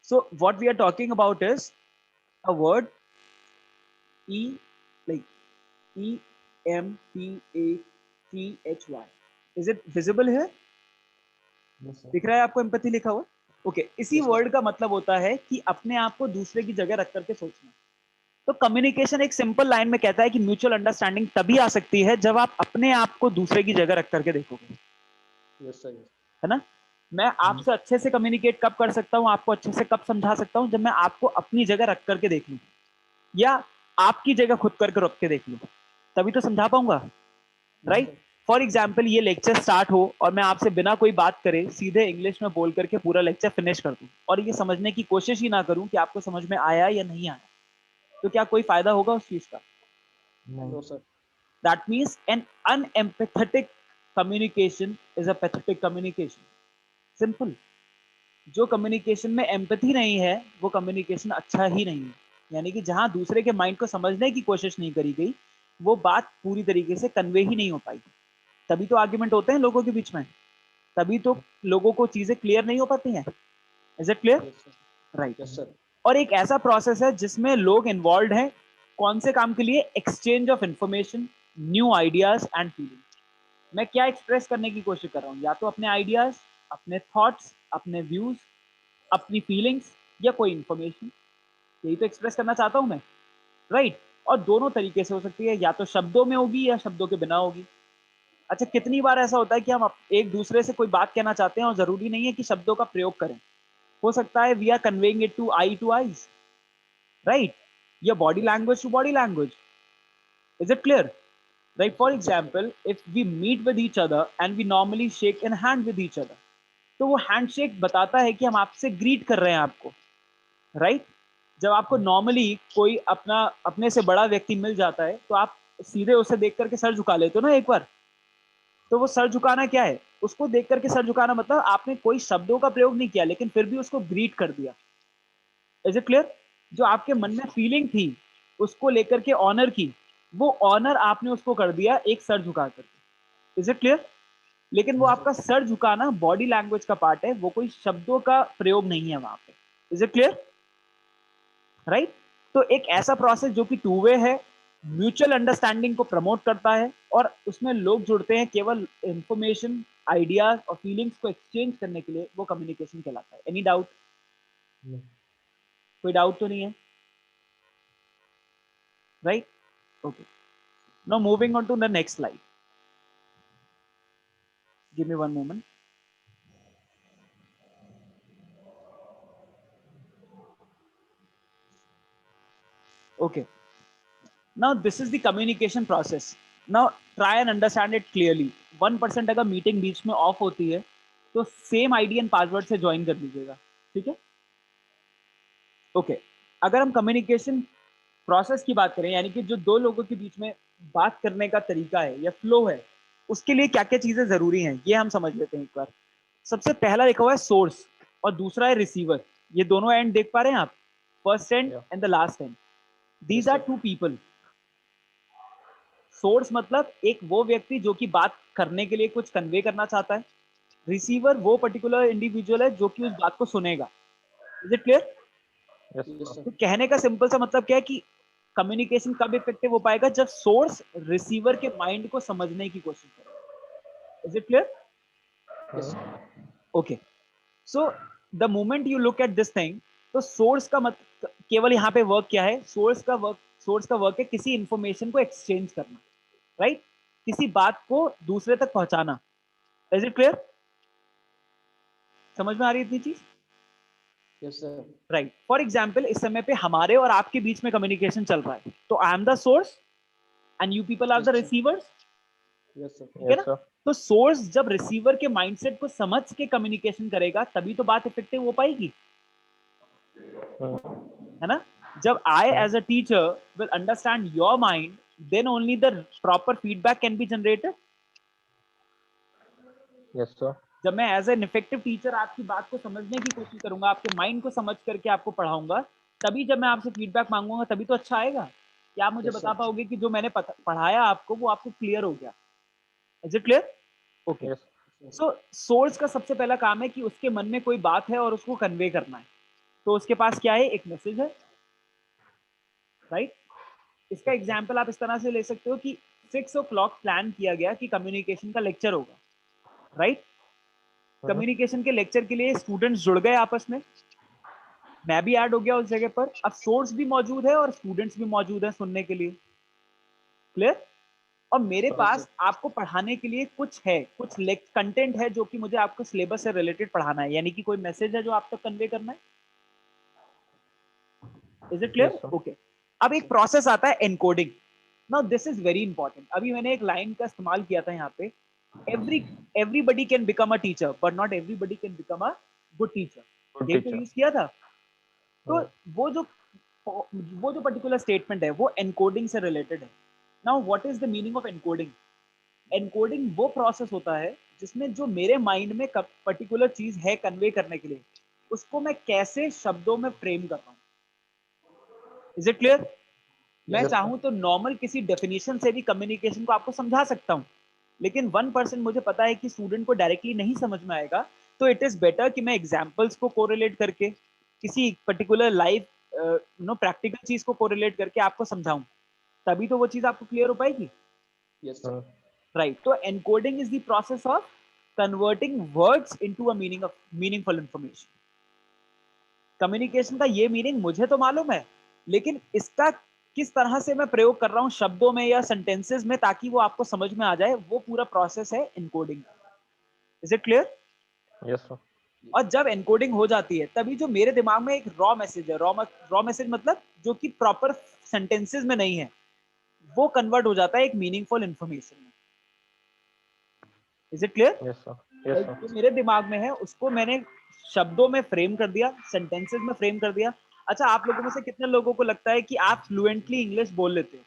so what we are talking about is a word E, like EMPATHY. Is it visible here? दिख रहा है आपको एम्पैथी लिखा हुआ? ओके, इसी Yes, sir. वर्ड का मतलब होता है कि अपने आप को दूसरे की जगह रख करके सोचना। तो कम्युनिकेशन एक सिंपल लाइन में कहता है कि म्यूचुअल अंडरस्टैंडिंग तभी आ सकती है जब आप अपने आप को दूसरे की जगह रख करके देखोगे। Yes sir. है ना? मैं आपसे अच्छे से कम्युनिकेट कब कर सकता हूँ, आपको अच्छे से कब समझा सकता हूँ, जब मैं आपको अपनी जगह रख करके देख लूँ या आपकी जगह खुद करके रख के देख लूँ, तभी तो समझा पाऊंगा, राइट? फॉर एग्जाम्पल, ये लेक्चर स्टार्ट हो और मैं आपसे बिना कोई बात करे सीधे इंग्लिश में बोल करके पूरा लेक्चर फिनिश कर दूं और ये समझने की कोशिश ही ना करूं कि आपको समझ में आया या नहीं आया, तो क्या कोई फायदा होगा उस चीज का? No sir. That means an unempathetic communication is a pathetic communication. Simple. जो कम्युनिकेशन में एम्पैथी नहीं है वो कम्युनिकेशन अच्छा ही नहीं है। यानी कि जहां दूसरे के माइंड को समझने की कोशिश नहीं करी गई, वो बात पूरी तरीके से कन्वे ही नहीं हो पाई। तभी तो आर्ग्यूमेंट होते हैं लोगों के बीच में, तभी तो लोगों को चीजें क्लियर नहीं हो पाती हैं। Is it clear? Yes sir. Right. Yes sir. और एक ऐसा प्रोसेस है जिसमें लोग इन्वॉल्व हैं, कौन से काम के लिए? Exchange of information, new ideas and feeling. मैं क्या एक्सप्रेस करने की कोशिश कर रहा हूँ? या तो अपने आइडियाज, अपने थॉट्स, अपने व्यूज, अपनी फीलिंग्स या कोई इंफॉर्मेशन, यही तो एक्सप्रेस करना चाहता हूं मैं, राइट? और दोनों तरीके से हो सकती है, या तो शब्दों में होगी या शब्दों के बिना होगी। अच्छा, कितनी बार ऐसा होता है कि हम एक दूसरे से कोई बात कहना चाहते हैं और जरूरी नहीं है कि शब्दों का प्रयोग करें, हो सकता है we are conveying it to eyes, right? या body language to body language. Is it clear? Right? For example, if we meet with each other and we normally shake in hand with each other, तो वो handshake बताता है कि हम आपसे greet कर रहे हैं आपको, राइट? जब आपको नॉर्मली कोई अपने से बड़ा व्यक्ति मिल जाता है तो आप सीधे उसे देख करके सर झुका लेते हो ना एक बार। तो वो सर झुकाना क्या है? उसको देख करके सर झुकाना मतलब आपने कोई शब्दों का प्रयोग नहीं किया लेकिन फिर भी उसको ग्रीट कर दिया। Is it clear? जो आपके मन में फीलिंग थी उसको लेकर के ऑनर की, वो ऑनर आपने उसको कर दिया एक सर झुका करके। Is it clear? लेकिन वो आपका सर झुकाना बॉडी लैंग्वेज का पार्ट है, वो कोई शब्दों का प्रयोग नहीं है वहां पे। Is it clear? राइट? तो एक ऐसा प्रोसेस जो कि टू वे है, म्यूचुअल अंडरस्टैंडिंग को प्रमोट करता है और उसमें लोग जुड़ते हैं केवल इंफॉर्मेशन, आइडियाज और फीलिंग्स को एक्सचेंज करने के लिए, वो कम्युनिकेशन कहलाता है। Any doubt? कोई डाउट तो नहीं है, right? Okay, now moving on to the next slide. Give me one moment. Okay, now this is the communication process. Now try and understand it clearly. 1% अगर मीटिंग बीच में of होती है तो same ID and password से join कर लीजिएगा, ठीक है? ओके, अगर हम कम्युनिकेशन प्रोसेस की बात करें, यानी कि जो दो लोगों के बीच में बात करने का तरीका है या फ्लो है, उसके लिए क्या क्या चीजें जरूरी हैं ये हम समझ लेते हैं एक बार। सबसे पहला लिखा हुआ है सोर्स और दूसरा है रिसीवर। ये दोनों एंड देख पा रहे हैं आप? First end and the last end, these are two people. Source मतलब एक वो व्यक्ति जो कि बात करने के लिए कुछ कन्वे करना चाहता है। रिसीवर वो पर्टिकुलर इंडिविजुअल है जो कि उस बात को सुनेगा। Is it clear? तो कहने का सिंपल सा मतलब क्या है कि कम्युनिकेशन कब इफेक्टिव हो पाएगा? जब सोर्स रिसीवर के माइंड को समझने की कोशिश करे। Is it clear? Okay, so the moment you look at this thing, तो सोर्स का मतलब केवल यहाँ पे वर्क क्या है? सोर्स का वर्क है किसी इंफॉर्मेशन को एक्सचेंज करना, राइट? किसी बात को दूसरे तक पहुंचाना। Is it clear? समझ में आ रही है इतनी चीज? Yes sir. Right. For example इस समय पे हमारे और आपके बीच में कम्युनिकेशन चल रहा है, तो I am the source and you people are the receivers. Yes sir. ठीक है ना? तो सोर्स जब रिसीवर के माइंडसेट को समझ के कम्युनिकेशन करेगा तभी तो बात इफेक्टिव हो पाएगी, है ना? जब I as a teacher will understand your mind, then only the proper feedback can be generated. Yes sir. जब मैं एज एन इफेक्टिव टीचर आपकी बात को समझने की कोशिश करूंगा, आपके माइंड को समझ करके आपको पढ़ाऊंगा, तभी जब मैं आपसे फीडबैक मांगूंगा तभी तो अच्छा आएगा। क्या आप मुझे Yes, बता sir. पाओगे कि जो मैंने पढ़ाया आपको वो आपको क्लियर हो गया? Is it clear? Okay. Yes so source का सबसे पहला काम है कि उसके मन में कोई बात है और उसको कन्वे करना है। तो उसके पास क्या है? एक मैसेज है, राइट? इसका एग्जाम्पल आप इस तरह से ले सकते हो कि 6 o'clock प्लान किया गया कि कम्युनिकेशन का लेक्चर होगा, राइट? कम्युनिकेशन के लेक्चर के लिए स्टूडेंट्स जुड़ गए आपस में, मैं भी ऐड हो गया उस जगह पर। अब सोर्स भी मौजूद है और स्टूडेंट्स भी मौजूद हैं सुनने के लिए। क्लियर? और मेरे पास आपको पढ़ाने के लिए कुछ है, कुछ कंटेंट है जो कि मुझे आपको सिलेबस से रिलेटेड पढ़ाना है, यानी कि कोई मैसेज है जो आप तक कन्वे करना है। Is it clear? ओके। अब एक प्रोसेस आता है encoding. Now this is very important. अभी मैंने एक लाइन का इस्तेमाल किया था यहाँ पे, everybody can become a teacher but not everybody can become a good teacher। यही तो यूज किया था। तो वो जो पर्टिकुलर स्टेटमेंट है वो एनकोडिंग से रिलेटेड है। Now what is the meaning of encoding? Encoding वो प्रोसेस होता है जिसमें जो मेरे माइंड में पर्टिकुलर चीज है कन्वे करने के लिए, उसको मैं कैसे शब्दों में फ्रेम कर रहा हूँ। Is it clear? मैं चाहूं तो नॉर्मल किसी डेफिनेशन से भी कम्युनिकेशन को आपको समझा सकता हूं, लेकिन 1% मुझे पता है कि स्टूडेंट को डायरेक्टली नहीं समझ में आएगा, तो इट इज बेटर कि मैं एग्जांपल्स को कोरिलेट करके किसी पर्टिकुलर लाइव प्रैक्टिकल चीज को कोरिलेट करके आपको समझाऊं, तभी तो वो चीज आपको क्लियर हो पाएगी। Yes sir. राइट। तो encoding is the process of converting words into a meaningful information. Communication का ये मीनिंग मुझे तो मालूम है, लेकिन इसका किस तरह से मैं प्रयोग कर रहा हूं शब्दों में या सेंटेंसेस में ताकि वो आपको समझ में आ जाए, वो पूरा प्रोसेस है encoding. Is it clear? Yes sir. और जब एनकोडिंग हो जाती है तभी जो मेरे दिमाग में एक रॉ मैसेज है, रॉ मैसेज मतलब जो कि प्रॉपर सेंटेंसेस में नहीं है, वो कन्वर्ट हो जाता है एक मीनिंगफुल इंफॉर्मेशन में। Is it clear? Yes sir. Yes sir. जो मेरे दिमाग में है उसको मैंने शब्दों में फ्रेम कर दिया, सेंटेंसेस में फ्रेम कर दिया। अच्छा, आप लोगों में से कितने लोगों को लगता है कि आप फ्लुएंटली इंग्लिश बोल लेते हो?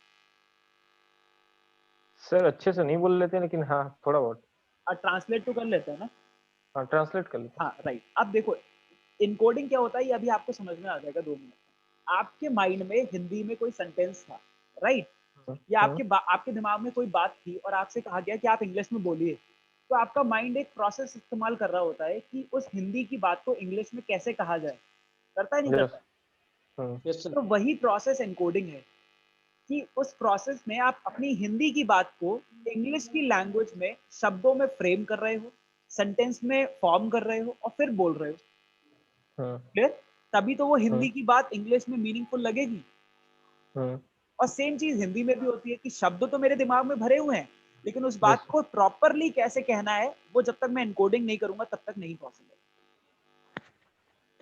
सर अच्छे से नहीं बोल लेते, लेकिन हाँ थोड़ा बहुत। और ट्रांसलेट तो कर लेते हैं ना? हाँ ट्रांसलेट कर लेते। हाँ, राइट। अब देखो इनकोडिंग क्या होता है, ये अभी आपको समझ में आ जाएगा 2 मिनट। आपके माइंड में हिंदी में कोई सेंटेंस था, राइट? या आपके दिमाग में कोई बात थी और आपसे कहा गया कि आप इंग्लिश में बोलिए, तो आपका माइंड एक प्रोसेस इस्तेमाल कर रहा होता है कि उस हिंदी की बात को इंग्लिश में कैसे कहा जाए। करता है नहीं करता? Yes sir. तो वही प्रोसेस एनकोडिंग है कि उस प्रोसेस में आप अपनी हिंदी की बात को इंग्लिश की लैंग्वेज में शब्दों में फ्रेम कर रहे हो, सेंटेंस में फॉर्म कर रहे हो और फिर बोल रहे हो। क्लियर? तभी तो वो हिंदी की बात इंग्लिश में मीनिंगफुल लगेगी। और सेम चीज हिंदी में भी होती है कि शब्द तो मेरे दिमाग में भरे हुए हैं, लेकिन उस बात को प्रॉपरली कैसे कहना है वो जब तक मैं एनकोडिंग नहीं करूंगा तब तक नहीं possible.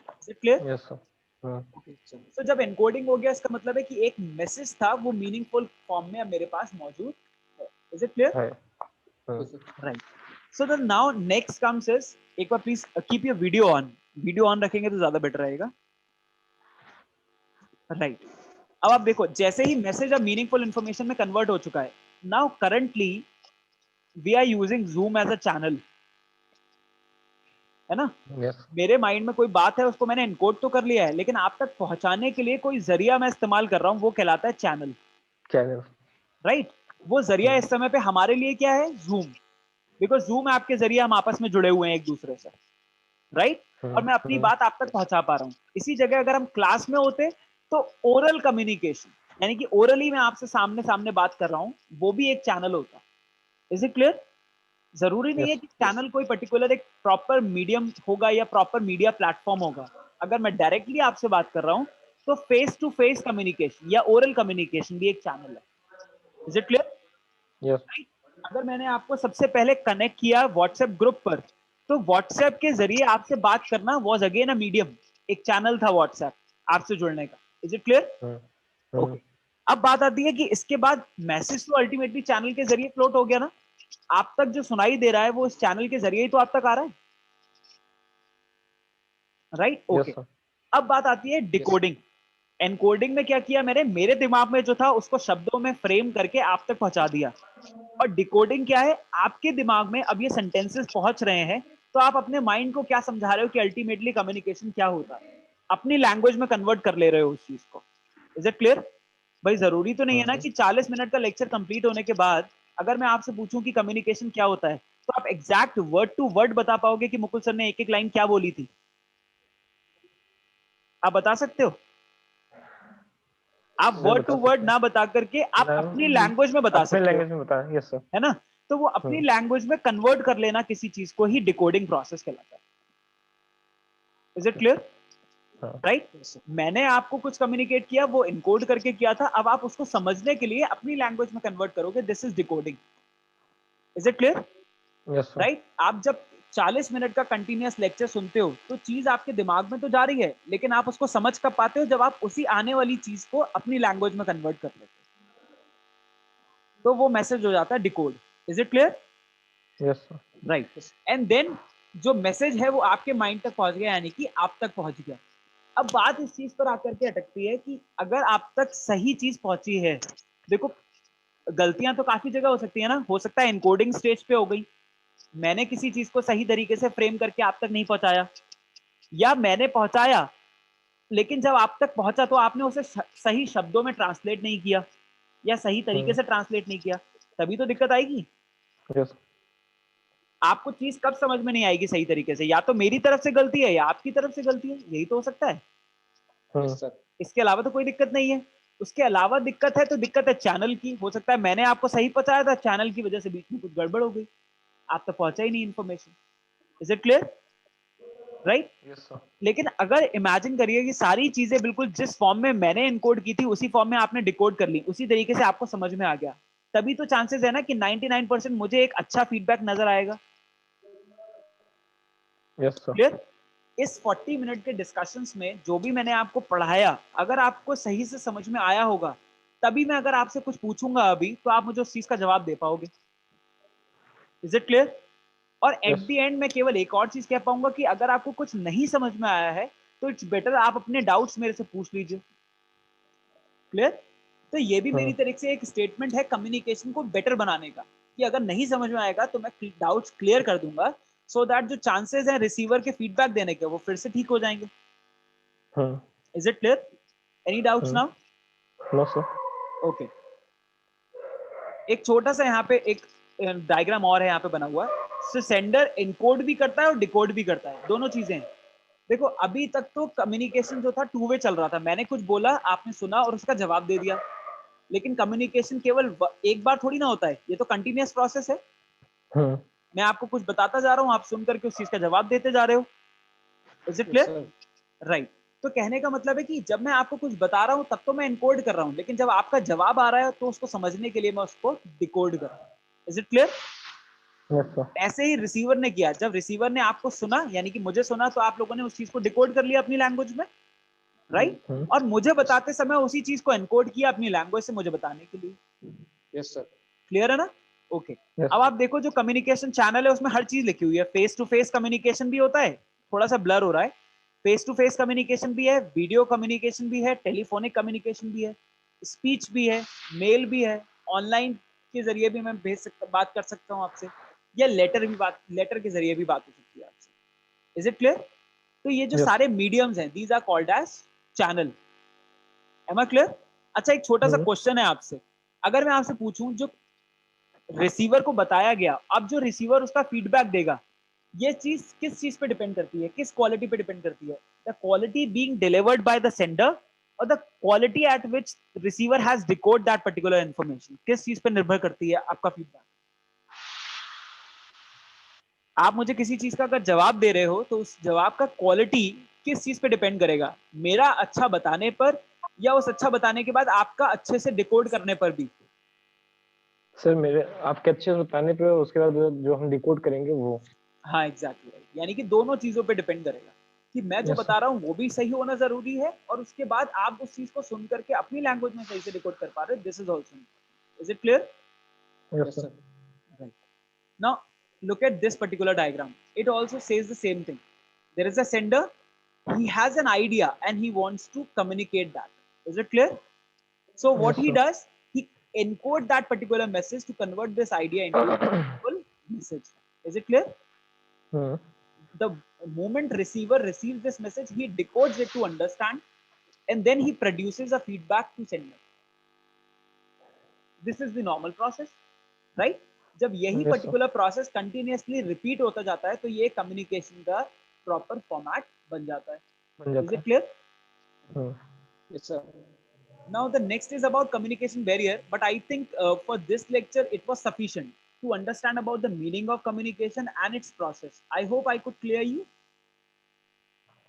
Is it clear? Yes sir. तो जब एनकोडिंग हो गया इसका मतलब है कि एक मैसेज था वो मीनिंगफुल फॉर्म में अब मेरे पास मौजूद है। Is it clear? Right. So the now next comes is, एक बार please keep your video on. Video on रखेंगे तो ज्यादा बेटर रहेगा। राइट। अब आप देखो जैसे ही मैसेज अब मीनिंगफुल इंफॉर्मेशन में कन्वर्ट हो चुका है, now currently we are using zoom as a channel, है ना? मेरे माइंड में कोई बात है, उसको मैंने एनकोड तो कर लिया है, लेकिन आप तक पहुंचाने के लिए कोई जरिया मैं इस्तेमाल कर रहा हूं, वो कहलाता है चैनल। राइट। वो जरिया इस समय पे हमारे लिए क्या है? जूम। बिकॉज जूम ऐप के जरिए हम आपस में जुड़े हुए हैं एक दूसरे से, राइट? और मैं अपनी बात आप तक पहुंचा पा रहा हूं। इसी जगह अगर हम क्लास में होते तो ओरल कम्युनिकेशन, यानी कि ओरली मैं आपसे सामने सामने बात कर रहा हूं, वो भी एक चैनल होता। Is it clear? जरूरी नहीं है कि चैनल कोई पर्टिकुलर एक प्रॉपर मीडियम होगा या प्रॉपर मीडिया प्लेटफॉर्म होगा। अगर मैं डायरेक्टली आपसे बात कर रहा हूं तो फेस टू फेस कम्युनिकेशन या ओरल कम्युनिकेशन भी एक चैनल है। Is it clear? अगर मैंने आपको सबसे पहले कनेक्ट किया व्हाट्सएप ग्रुप पर, तो व्हाट्सएप के जरिए आपसे बात करना वाज अगेन अ मीडियम, एक चैनल था व्हाट्सएप आपसे जुड़ने का। Is it clear? ओके। अब बात आती है कि इसके बाद मैसेज तो अल्टीमेटली चैनल के जरिए फ्लोट हो गया ना, आप तक जो सुनाई दे रहा है वो इस चैनल के जरिए ही तो आप तक आ रहा है, राइट? ओके। अब बात आती है डिकोडिंग। एनकोडिंग में क्या किया मैंने, मेरे दिमाग में जो था उसको शब्दों में फ्रेम करके आप तक पहुंचा दिया। और डिकोडिंग क्या है, आपके दिमाग में अब ये सेंटेंसेस पहुंच रहे हैं, तो आप अपने माइंड को क्या समझा रहे हो कि अल्टीमेटली कम्युनिकेशन क्या होता है, अपनी लैंग्वेज में कन्वर्ट कर ले रहे हो उस चीज को। Is it clear? भाई जरूरी तो नहीं है ना कि 40 मिनट का लेक्चर कंप्लीट होने के बाद अगर मैं आपसे पूछूं कि कम्युनिकेशन क्या होता है, तो आप एग्जैक्ट वर्ड टू वर्ड बता पाओगे कि मुकुल सर ने एक एक लाइन क्या बोली थी? आप बता सकते हो? आप वर्ड टू वर्ड ना बता करके आप अपनी लैंग्वेज में बता सकते हो, यस सर। है ना? तो वो अपनी लैंग्वेज में कन्वर्ट कर लेना किसी चीज को ही डिकोडिंग प्रोसेस कहलाता है। Is it clear? राइट? मैंने आपको कुछ कम्युनिकेट किया, वो इनकोड करके किया था, अब आप उसको समझने के लिए अपनी लैंग्वेज में कन्वर्ट करोगे, this is decoding. Is it clear? Yes sir. Right? आप जब 40 मिनट का कंटिन्यूअस लेक्चर सुनते हो तो चीज आपके दिमाग में तो जा रही है, लेकिन आप उसको समझ कब पाते हो, जब आप उसी आने वाली चीज को अपनी लैंग्वेज में कन्वर्ट कर लेते हो, तो वो मैसेज हो जाता है decode. Is it clear? Yes sir. Right. And then जो मैसेज है वो आपके माइंड तक पहुंच गया, यानी कि आप तक पहुंच गया। अब बात इस चीज पर आकर के अटकती है कि अगर आप तक सही चीज पहुंची है, देखो गलतियां तो काफी जगह हो सकती है ना, हो सकता है इनकोडिंग स्टेज पे हो गई, मैंने किसी चीज को सही तरीके से फ्रेम करके आप तक नहीं पहुंचाया, या मैंने पहुंचाया लेकिन जब आप तक पहुंचा तो आपने उसे सही शब्दों में ट्रांसलेट नहीं किया या सही तरीके से ट्रांसलेट नहीं किया, तभी तो दिक्कत आएगी। यस। आपको चीज कब समझ में नहीं आएगी सही तरीके से, या तो मेरी तरफ से गलती है या आपकी तरफ से गलती है, यही तो हो सकता है। इसके अलावा तो कोई दिक्कत नहीं है। उसके अलावा दिक्कत है तो दिक्कत है चैनल की, हो सकता है मैंने आपको सही पहुंचाया था, चैनल की वजह से बीच में कुछ गड़बड़ हो गई, आप तक पहुंचा ही नहीं information. Is it clear? Right? Yes sir. लेकिन अगर इमेजिन करिए कि सारी चीजें बिल्कुल जिस फॉर्म में मैंने इनकोड की थी उसी फॉर्म में आपने डिकोड कर ली, उसी तरीके से आपको समझ में आ गया, तभी तो चांसेस है ना कि 99% मुझे एक अच्छा फीडबैक नजर आएगा। Yes sir. क्लियर? इस 40 मिनट के डिस्कशंस में जो भी मैंने आपको पढ़ाया, अगर आपको सही से समझ में आया होगा, तभी मैं अगर आपसे कुछ पूछूंगा अभी तो आप मुझे उस चीज का जवाब दे पाओगे। Is it clear? और एट Yes. द एंड मैं केवल एक और चीज कह पाऊंगा कि अगर आपको कुछ नहीं समझ में आया है तो इट्स बेटर आप अपने डाउट्स मेरे से पूछ लीजिए। क्लियर? तो ये भी मेरी तरफ से एक स्टेटमेंट है कम्युनिकेशन को बेटर बनाने का, कि अगर नहीं समझ में आएगा तो मैं डाउट्स क्लियर कर दूंगा, सो दैट जो चांसेस हैं रिसीवर के फीडबैक देने के वो फिर से ठीक हो जाएंगे। Is it clear? Any doubts now? No sir. Okay. एक छोटा सा यहाँ पे एक डायग्राम और है यहाँ पे बना हुआ, सो सेंडर इनकोड भी करता है और डिकोड भी करता है, दोनों चीजें हैं। देखो अभी तक तो कम्युनिकेशन जो था टू वे चल रहा था, मैंने कुछ बोला आपने सुना और उसका जवाब दे दिया, लेकिन कम्युनिकेशन केवल एक बार थोड़ी ना होता है, ये तो कंटिन्यूअस प्रोसेस है। मैं आपको कुछ बताता जा रहा हूँ, आप सुन करके उस चीज का जवाब देते जा रहे हो। Is it clear? राइट। तो कहने का मतलब है कि जब मैं आपको कुछ बता रहा हूँ तब तो मैं इनकोड कर रहा हूँ, लेकिन जब आपका जवाब आ रहा है तो उसको समझने के लिए मैं उसको डिकोड कर रहा हूँ। Is it clear? Yes sir. ऐसे ही रिसीवर ने किया, जब रिसीवर ने आपको सुना यानी कि मुझे सुना, तो आप लोगों ने उस चीज को डिकोड कर लिया अपनी लैंग्वेज में, राइट? और मुझे बताते समय उसी चीज को एनकोड किया अपनी लैंग्वेज से मुझे बताने के लिए। Yes sir. क्लियर है ना? ओके। अब आप देखो जो कम्युनिकेशन चैनल है उसमें हर चीज लिखी हुई है, फेस टू फेस कम्युनिकेशन भी होता है, थोड़ा सा ब्लर हो रहा है, फेस टू फेस कम्युनिकेशन भी है, वीडियो कम्युनिकेशन भी है, टेलीफोनिक कम्युनिकेशन भी है, स्पीच भी है, मेल भी है, ऑनलाइन के जरिए भी मैं बात कर सकता हूँ आपसे, या लेटर के जरिए भी बात हो सकती है आपसे। Is it clear? तो ये जो सारे मीडियम्स हैं, these are called as channel. Am I clear? अच्छा एक छोटा सा क्वेश्चन है आपसे, अगर मैं आपसे पूछूं जो रिसीवर को बताया गया, अब जो रिसीवर उसका फीडबैक देगा, ये चीज किस चीज पे डिपेंड करती है, किस क्वालिटी पे डिपेंड करती है? The quality being delivered by the sender और the quality at which receiver has decode that particular information, किस चीज पे निर्भर करती है आपका फीडबैक? आप मुझे किसी चीज का अगर जवाब दे रहे हो तो उस जवाब का क्वालिटी किस चीज पे डिपेंड करेगा, मेरा अच्छा बताने पर या उस अच्छा बताने के बाद आपका अच्छे से डिकोड करने पर भी? सर मेरे आप कैप्चर बताने पे उसके बाद जो हम डिकोड करेंगे वो। हाँ एग्जैक्टली right. यानी कि दोनों चीजों पे डिपेंड करेगा कि मैं जो Yes, बता रहा हूँ वो भी सही होना जरूरी है और उसके बाद आप उस चीज को सुन करके अपनी लैंग्वेज में सही से डिकोड कर पा रहे हो. This is also is it clear? yes sir. Right. Now look at this particular diagram. It also says the same thing. There is a sender, he has an idea and he wants to communicate that. Is it clear? So what Yes, he sir. does, he encode that particular message to convert this idea into a full message. Is it clear? Hmm. The moment receiver receives this message, he decodes it to understand and then he produces a feedback to sender. This is the normal process, right? जब यही Yes, sir. Particular process continuously repeat होता जाता है तो ये communication का proper format बन जाता है. बन जाता Is it है. clear? Hmm. Yes, sir. Now the next is about communication barrier, but I think for this lecture it was sufficient to understand about the meaning of communication and its process. I hope I could clear you.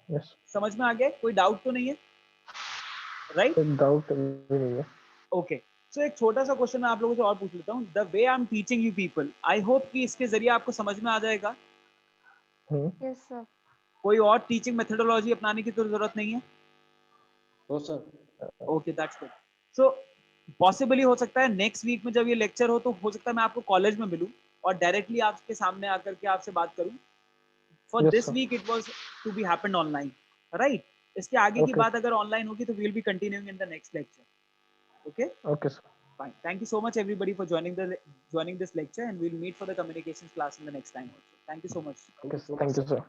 Yes. समझ में आ गया? कोई doubt तो नहीं है? Right? कोई doubt भी नहीं है. Okay. So एक छोटा सा क्वेश्चन मैं आप लोगों से और पूछ लेता हूँ. The way I'm teaching you people, I hope कि इसके जरिए आपको समझ में आ जाएगा. Hmm. Yes, sir. कोई और टीचिंग मेथोडोलॉजी अपनाने की तो जरूरत नहीं है. No, sir. Okay that's good. So possibly हो सकता है नेक्स्ट वीक में जब ये लेक्चर हो तो हो सकता है मैं आपको कॉलेज में मिलूं और डायरेक्टली आपके सामने आकर के आपसे बात करूं. For Yes, this sir. Week it was to be happened online, right? इसके आगे की Okay. बात अगर ऑनलाइन होगी तो we will be continuing in the next lecture. Okay Okay, sir. Fine. Thank you so much everybody for joining this lecture and we'll meet for the communications class in the next time also. Thank you so much. Okay, sir. Thank you, sir.